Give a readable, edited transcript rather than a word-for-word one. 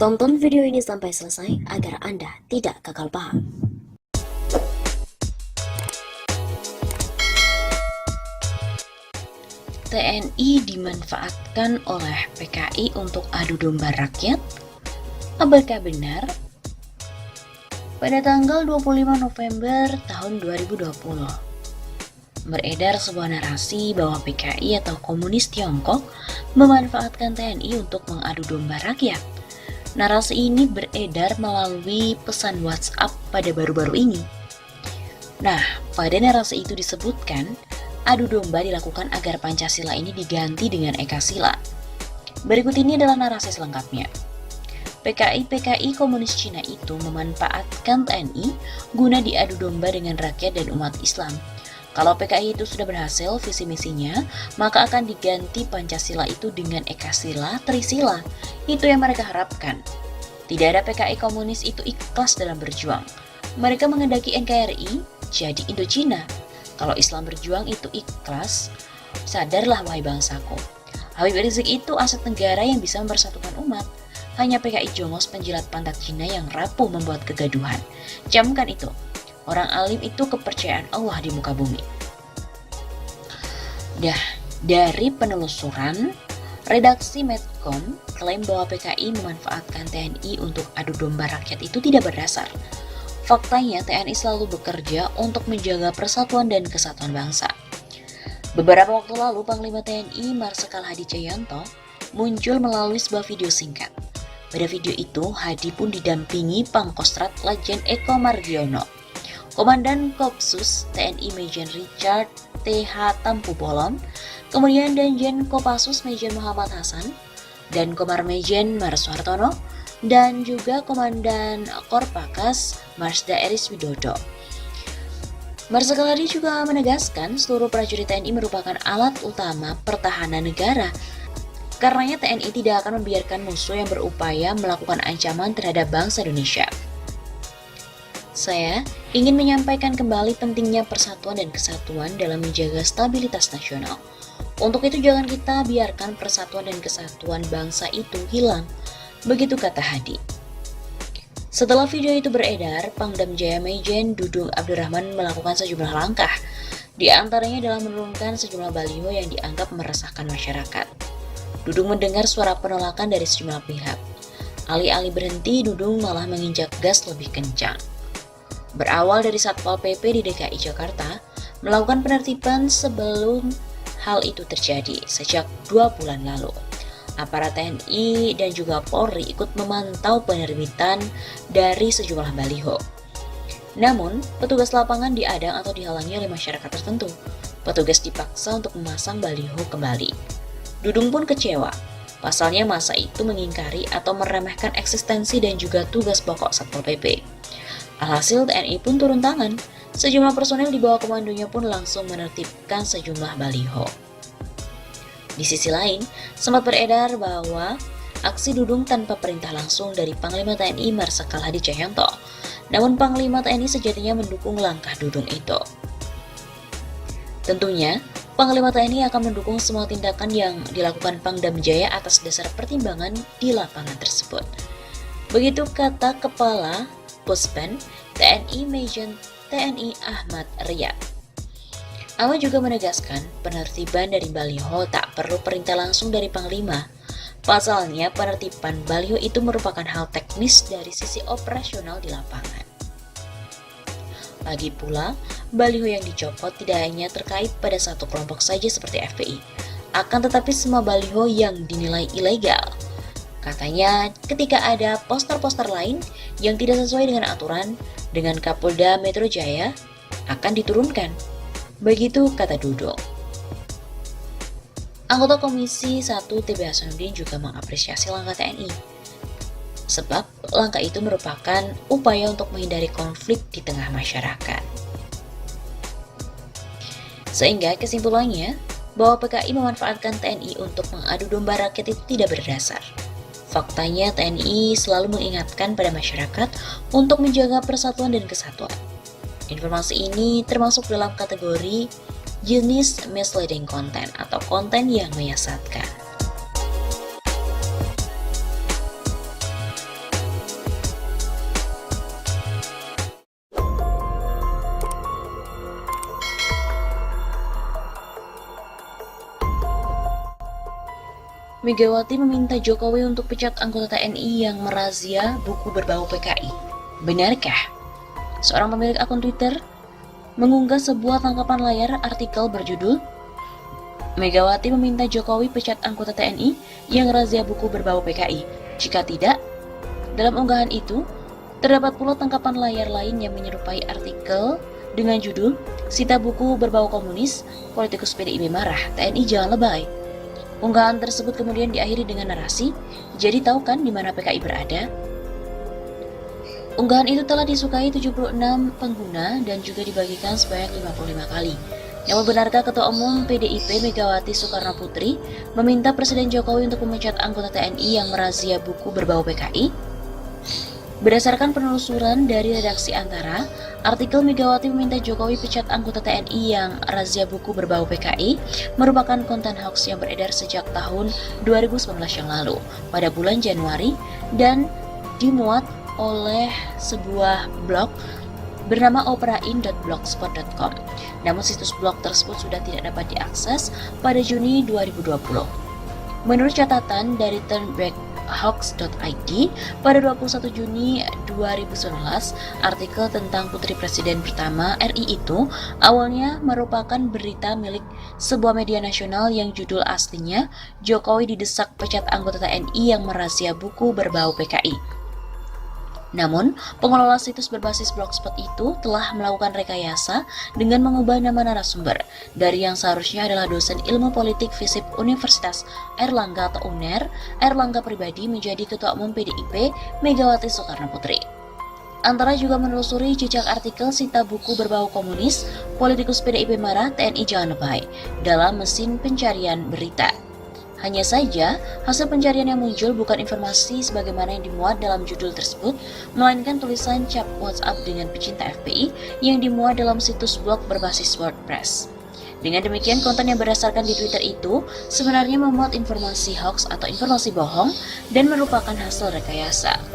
Tonton video ini sampai selesai agar Anda tidak gagal paham. TNI dimanfaatkan oleh PKI untuk adu domba rakyat? Apakah benar? Pada tanggal 25 November tahun 2020, beredar sebuah narasi bahwa PKI atau Komunis Tiongkok memanfaatkan TNI untuk mengadu domba rakyat. Narasi ini beredar melalui pesan WhatsApp pada baru-baru ini. Nah, pada narasi itu disebutkan, adu domba dilakukan agar Pancasila ini diganti dengan Ekasila. Berikut ini adalah narasi selengkapnya. PKI Komunis Cina itu memanfaatkan TNI guna diadu domba dengan rakyat dan umat Islam. Kalau PKI itu sudah berhasil visi misinya, maka akan diganti Pancasila itu dengan Ekasila, Trisila. Itu yang mereka harapkan. Tidak ada PKI komunis itu ikhlas dalam berjuang. Mereka mengendaki NKRI jadi Indochina. Kalau Islam berjuang itu ikhlas, sadarlah wahai bangsaku. Habib Rizik itu aset negara yang bisa mempersatukan umat. Hanya PKI jongos penjilat pantat Cina yang rapuh membuat kegaduhan. Camkan itu. Orang alim itu kepercayaan Allah di muka bumi. Dari penelusuran, redaksi Medcom klaim bahwa PKI memanfaatkan TNI untuk adu domba rakyat itu tidak berdasar. Faktanya TNI selalu bekerja untuk menjaga persatuan dan kesatuan bangsa. Beberapa waktu lalu Panglima TNI Marsikal Hadi Cahyanto muncul melalui sebuah video singkat. Pada video itu, Hadi pun didampingi Pangkostrat Lejen Eko Margiono, Komandan Kopsus TNI Majen Richard TH Tampu Bolon, kemudian Danjen Kopassus Majen Muhammad Hasan, dan Komar Majen Marswartono, dan juga Komandan Korpakas Marsda Eris Widodo. Marsikal Hadi juga menegaskan seluruh prajurit TNI merupakan alat utama pertahanan negara. Karenanya TNI tidak akan membiarkan musuh yang berupaya melakukan ancaman terhadap bangsa Indonesia. Saya ingin menyampaikan kembali pentingnya persatuan dan kesatuan dalam menjaga stabilitas nasional. Untuk itu jangan kita biarkan persatuan dan kesatuan bangsa itu hilang. Begitu kata Hadi. Setelah video itu beredar, Pangdam Jaya Majen Dudung Abdurrahman melakukan sejumlah langkah. Di antaranya adalah menurunkan sejumlah baliho yang dianggap meresahkan masyarakat. Dudung mendengar suara penolakan dari sejumlah pihak. Alih-alih berhenti, Dudung malah menginjak gas lebih kencang. Berawal dari Satpol PP di DKI Jakarta, melakukan penertiban sebelum hal itu terjadi sejak 2 bulan lalu. Aparat TNI dan juga Polri ikut memantau penerbitan dari sejumlah baliho. Namun, petugas lapangan diadang atau dihalangi oleh masyarakat tertentu. Petugas dipaksa untuk memasang baliho kembali. Dudung pun kecewa. Pasalnya masa itu mengingkari atau meremehkan eksistensi dan juga tugas pokok Satpol PP. Alhasil TNI pun turun tangan. Sejumlah personel di bawah komandonya pun langsung menertibkan sejumlah baliho. Di sisi lain, sempat beredar bahwa aksi Dudung tanpa perintah langsung dari Panglima TNI Marsikal Hadi Cahyanto. Namun Panglima TNI sejatinya mendukung langkah Dudung itu. Tentunya, Panglima TNI akan mendukung semua tindakan yang dilakukan Pangdam Jaya atas dasar pertimbangan di lapangan tersebut. Begitu kata Kepala Puspen TNI Majen TNI Ahmad Riyad. Ahmad juga menegaskan penertiban dari baliho tak perlu perintah langsung dari Panglima. Pasalnya penertiban baliho itu merupakan hal teknis dari sisi operasional di lapangan. Lagi pula, baliho yang dicopot tidak hanya terkait pada satu kelompok saja seperti FPI, akan tetapi semua baliho yang dinilai ilegal. Katanya, ketika ada poster-poster lain yang tidak sesuai dengan aturan, dengan Kapolda Metro Jaya akan diturunkan. Begitu kata Dudung. Anggota Komisi 1 TB Hasanuddin juga mengapresiasi langkah TNI. Sebab langkah itu merupakan upaya untuk menghindari konflik di tengah masyarakat. Sehingga kesimpulannya, bahwa PKI memanfaatkan TNI untuk mengadu domba rakyat itu tidak berdasar. Faktanya TNI selalu mengingatkan pada masyarakat untuk menjaga persatuan dan kesatuan. Informasi ini termasuk dalam kategori jenis misleading content atau konten yang menyesatkan. Megawati meminta Jokowi untuk pecat anggota TNI yang merazia buku berbau PKI. Benarkah? Seorang pemilik akun Twitter mengunggah sebuah tangkapan layar artikel berjudul Megawati meminta Jokowi pecat anggota TNI yang razia buku berbau PKI. Jika tidak, dalam unggahan itu terdapat pula tangkapan layar lain yang menyerupai artikel dengan judul Sita buku berbau komunis, politikus PDIP marah, TNI jangan lebay. Unggahan tersebut kemudian diakhiri dengan narasi, jadi tahu kan di mana PKI berada? Unggahan itu telah disukai 76 pengguna dan juga dibagikan sebanyak 55 kali. Namun benarkah Ketua Umum PDIP Megawati Soekarnoputri meminta Presiden Jokowi untuk memecat anggota TNI yang merazia buku berbau PKI? Berdasarkan penelusuran dari redaksi Antara, artikel Megawati meminta Jokowi pecat anggota TNI yang razia buku berbau PKI merupakan konten hoax yang beredar sejak tahun 2019 yang lalu pada bulan Januari dan dimuat oleh sebuah blog bernama operain.blogspot.com. Namun situs blog tersebut sudah tidak dapat diakses pada Juni 2020. Menurut catatan dari turnbackhoax.id, pada 21 Juni 2019, artikel tentang Putri Presiden pertama RI itu awalnya merupakan berita milik sebuah media nasional yang judul aslinya Jokowi didesak pecat anggota TNI yang merazia buku berbau PKI. Namun, pengelola situs berbasis blogspot itu telah melakukan rekayasa dengan mengubah nama narasumber dari yang seharusnya adalah dosen ilmu politik FISIP Universitas Airlangga atau UNER, Airlangga pribadi menjadi Ketua Umum PDIP Megawati Soekarnoputri. Antara juga menelusuri jejak artikel Sita buku berbau komunis, politikus PDIP marah, TNI jangan lebay dalam mesin pencarian berita. Hanya saja, hasil pencarian yang muncul bukan informasi sebagaimana yang dimuat dalam judul tersebut, melainkan tulisan cap WhatsApp dengan pecinta FPI yang dimuat dalam situs blog berbasis WordPress. Dengan demikian, konten yang berdasarkan di Twitter itu sebenarnya memuat informasi hoax atau informasi bohong dan merupakan hasil rekayasa.